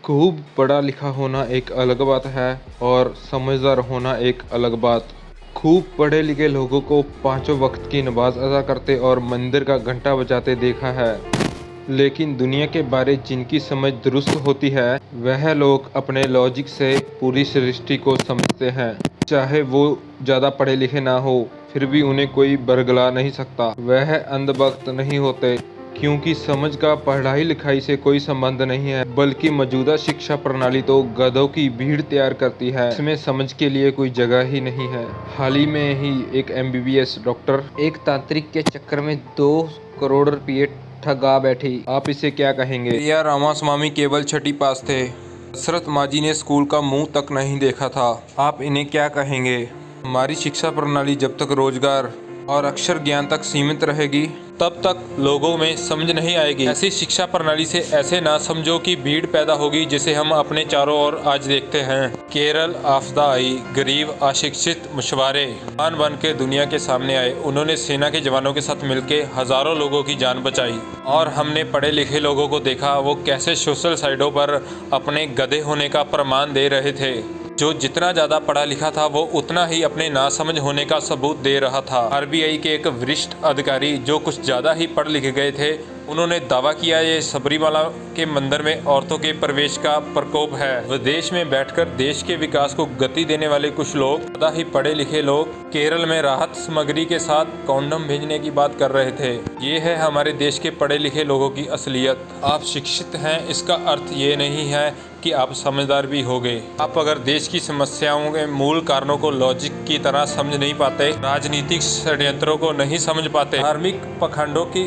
खूब पढ़ा लिखा होना एक अलग बात है और समझदार होना एक अलग बात। खूब पढ़े लिखे लोगों को पांचों वक्त की नमाज अदा करते और मंदिर का घंटा बजाते देखा है, लेकिन दुनिया के बारे जिनकी समझ दुरुस्त होती है वह लोग अपने लॉजिक से पूरी सृष्टि को समझते हैं। चाहे वो ज़्यादा पढ़े लिखे ना हो, फिर भी उन्हें कोई बरगला नहीं सकता। वह अंधभक्त नहीं होते, क्योंकि समझ का पढ़ाई लिखाई से कोई संबंध नहीं है, बल्कि मौजूदा शिक्षा प्रणाली तो गधों की भीड़ तैयार करती है। इसमें समझ के लिए कोई जगह ही नहीं है। हाल ही में ही एक MBBS डॉक्टर एक तांत्रिक के चक्कर में 2 करोड़ रुपये ठगा बैठी। आप इसे क्या कहेंगे? प्रिया रामास्वामी केवल छठी पास थे। दशरथ मांझी ने स्कूल का मुंह तक नहीं देखा था। आप इन्हें क्या कहेंगे? हमारी शिक्षा प्रणाली जब तक रोजगार और अक्षर ज्ञान तक सीमित रहेगी तब तक लोगों में समझ नहीं आएगी। ऐसी शिक्षा प्रणाली से ऐसे ना समझो कि भीड़ पैदा होगी, जिसे हम अपने चारों ओर आज देखते हैं। केरल आपदा आई, गरीब अशिक्षित मछुआरे बन के दुनिया के सामने आए। उन्होंने सेना के जवानों के साथ मिलकर हजारों लोगों की जान बचाई। और हमने पढ़े लिखे लोगों को देखा वो कैसे सोशल साइटों पर अपने गधे होने का प्रमाण दे रहे थे। जो जितना ज़्यादा पढ़ा लिखा था वो उतना ही अपने नासमझ होने का सबूत दे रहा था। RBI के एक वरिष्ठ अधिकारी जो कुछ ज़्यादा ही पढ़ लिख गए थे, उन्होंने दावा किया ये सबरीमाला के मंदिर में औरतों के प्रवेश का प्रकोप है। विदेश में बैठकर देश के विकास को गति देने वाले कुछ लोग, ज़्यादा ही पढ़े लिखे लोग, केरल में राहत सामग्री के साथ कॉन्डम भेजने की बात कर रहे थे। ये है हमारे देश के पढ़े लिखे लोगों की असलियत। आप शिक्षित हैं इसका अर्थ ये नहीं है कि आप समझदार भी होंगे। आप अगर देश की समस्याओं के मूल कारणों को लॉजिक की तरह समझ नहीं पाते, राजनीतिक षड्यंत्रों को नहीं समझ पाते, धार्मिक पखंडों की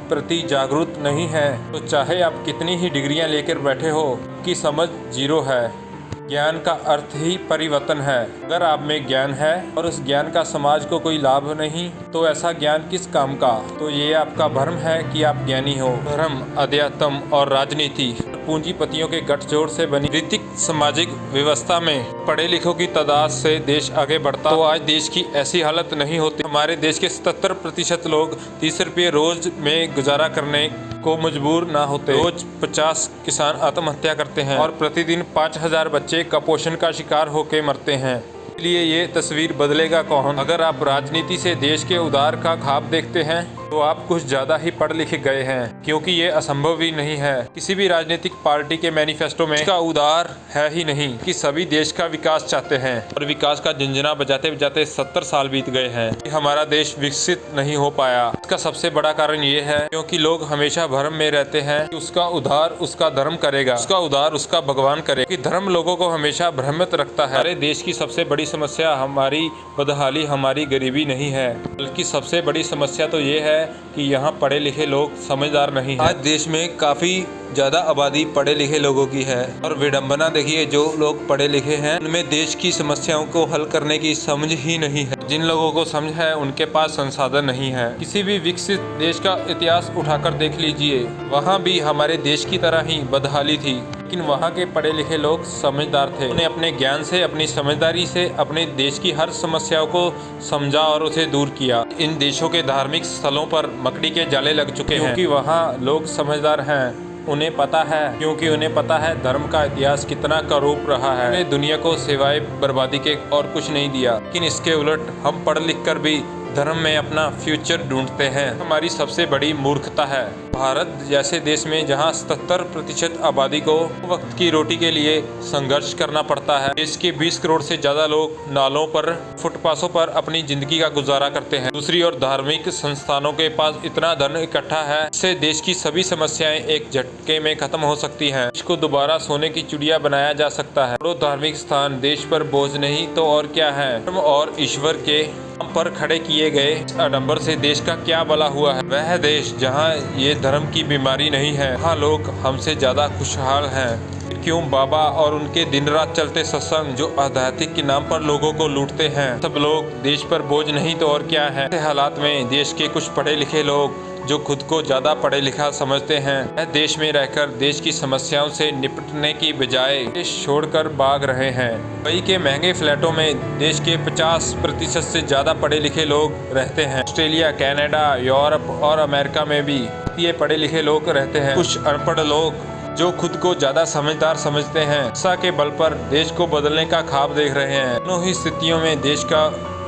प्रति जागरूक नहीं है, तो चाहे आप कितनी ही डिग्रियां लेकर बैठे हो, की समझ जीरो है। ज्ञान का अर्थ ही परिवर्तन है। अगर आप में ज्ञान है और उस ज्ञान का समाज को कोई लाभ नहीं, तो ऐसा ज्ञान किस काम का? तो ये आपका भ्रम है कि आप ज्ञानी हो। धर्म, अध्यात्म और राजनीति पूंजीपतियों के गठजोड़ से बनी रीतिक सामाजिक व्यवस्था में पढ़े लिखों की तादाद से देश आगे बढ़ता, तो आज देश की ऐसी हालत नहीं होती। हमारे देश के 77% लोग 30 रुपये रोज में गुजारा करने को मजबूर ना होते। रोज 50 किसान आत्महत्या करते हैं और प्रतिदिन 5000 बच्चे कुपोषण का शिकार होकर मरते हैं। इसलिए ये तस्वीर बदलेगा कौन? अगर आप राजनीति से देश के उद्धार का ख्वाब देखते हैं तो आप कुछ ज्यादा ही पढ़ लिख गए हैं, क्योंकि ये असंभव भी नहीं है। किसी भी राजनीतिक पार्टी के मैनिफेस्टो में इसका उद्धार है ही नहीं कि सभी देश का विकास चाहते हैं, और विकास का झंझना बजाते बजाते 70 साल बीत गए हैं। हमारा देश विकसित नहीं हो पाया। इसका सबसे बड़ा कारण ये है क्योंकि लोग हमेशा भ्रम में रहते हैं कि उसका उद्धार उसका धर्म करेगा, उसका उद्धार उसका भगवान करेगा। कि धर्म लोगों को हमेशा भ्रमित रखता है। हमारे देश की सबसे बड़ी समस्या हमारी बदहाली, हमारी गरीबी नहीं है, बल्कि सबसे बड़ी समस्या तो ये है कि यहाँ पढ़े लिखे लोग समझदार नहीं हैं। आज देश में काफ़ी ज़्यादा आबादी पढ़े लिखे लोगों की है, और विडंबना देखिए, जो लोग पढ़े लिखे हैं उनमें देश की समस्याओं को हल करने की समझ ही नहीं है। जिन लोगों को समझ है उनके पास संसाधन नहीं है। किसी भी विकसित देश का इतिहास उठाकर देख लीजिए, वहाँ भी हमारे देश की तरह ही बदहाली थी, लेकिन वहाँ के पढ़े लिखे लोग समझदार थे। उन्हें अपने ज्ञान से, अपनी समझदारी से अपने देश की हर समस्याओं को समझा और उसे दूर किया। इन देशों के धार्मिक स्थलों पर मकड़ी के जाले लग चुके हैं, क्योंकि वहाँ लोग समझदार हैं। उन्हें पता है, क्योंकि उन्हें पता है धर्म का इतिहास कितना करूप रहा है। उन्हें दुनिया को सिवाय बर्बादी के और कुछ नहीं दिया। लेकिन इसके उलट हम पढ़ लिख कर भी धर्म में अपना फ्यूचर ढूंढते हैं। हमारी सबसे बड़ी मूर्खता है। भारत जैसे देश में जहां 77% आबादी को वक्त की रोटी के लिए संघर्ष करना पड़ता है, देश के 20 करोड़ से ज्यादा लोग नालों पर, फुटपाथों पर अपनी जिंदगी का गुजारा करते हैं। दूसरी ओर धार्मिक संस्थानों के पास इतना धन इकट्ठा है, इससे देश की सभी समस्याएं एक झटके में खत्म हो सकती हैं। देश को दोबारा सोने की चिड़िया बनाया जा सकता है। धार्मिक स्थान देश पर बोझ नहीं तो और क्या है। धर्म और ईश्वर के पर खड़े किए गए आडंबर से देश का क्या भला हुआ है? वह देश जहां ये धर्म की बीमारी नहीं है, वहाँ लोग हमसे ज्यादा खुशहाल हैं। क्यों बाबा और उनके दिन रात चलते सत्संग जो आध्यात्मिक के नाम पर लोगों को लूटते हैं, सब लोग देश पर बोझ नहीं तो और क्या है। ऐसे हालात में देश के कुछ पढ़े लिखे लोग जो खुद को ज्यादा पढ़े लिखा समझते हैं, वह देश में रहकर देश की समस्याओं से निपटने की बजाय देश छोड़कर भाग रहे हैं। दुबई के महंगे फ्लैटों में देश के 50% से ज्यादा पढ़े लिखे लोग रहते हैं। ऑस्ट्रेलिया, कनाडा, यूरोप और अमेरिका में भी ये पढ़े लिखे लोग रहते हैं। कुछ अनपढ़ लोग जो खुद को ज्यादा समझदार समझते हैं, शिक्षा के बल पर देश को बदलने का ख्वाब देख रहे हैं। दोनों ही स्थितियों में देश का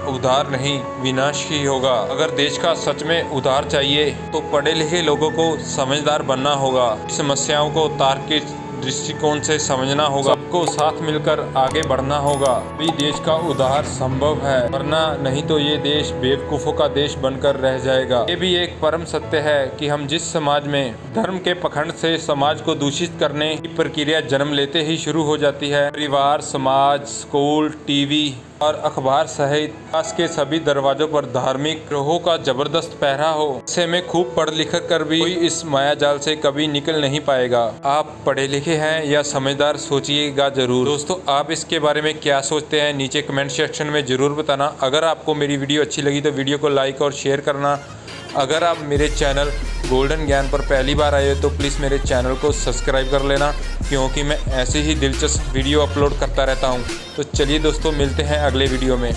उद्धार नहीं, विनाश ही होगा। अगर देश का सच में उद्धार चाहिए तो पढ़े लिखे लोगों को समझदार बनना होगा, समस्याओं को तार्किक दृष्टिकोण से समझना होगा, सबको साथ मिलकर आगे बढ़ना होगा, भी देश का उद्धार संभव है। वरना नहीं तो ये देश बेवकूफों का देश बनकर रह जाएगा। ये भी एक परम सत्य है कि हम जिस समाज में धर्म के पखंड से समाज को दूषित करने की प्रक्रिया जन्म लेते ही शुरू हो जाती है, परिवार, समाज, स्कूल, टीवी और अखबार सहित आस के सभी दरवाजों पर धार्मिक ग्रोहों का जबरदस्त पहरा हो, ऐसे में खूब पढ़ लिख कर भी कोई इस माया जाल से कभी निकल नहीं पाएगा। आप पढ़े लिखे हैं या समझदार, सोचिएगा जरूर। दोस्तों, आप इसके बारे में क्या सोचते हैं नीचे कमेंट सेक्शन में जरूर बताना। अगर आपको मेरी वीडियो अच्छी लगी तो वीडियो को लाइक और शेयर करना। अगर आप मेरे चैनल गोल्डन ज्ञान पर पहली बार आए हो तो प्लीज़ मेरे चैनल को सब्सक्राइब कर लेना, क्योंकि मैं ऐसे ही दिलचस्प वीडियो अपलोड करता रहता हूं। तो चलिए दोस्तों, मिलते हैं अगले वीडियो में।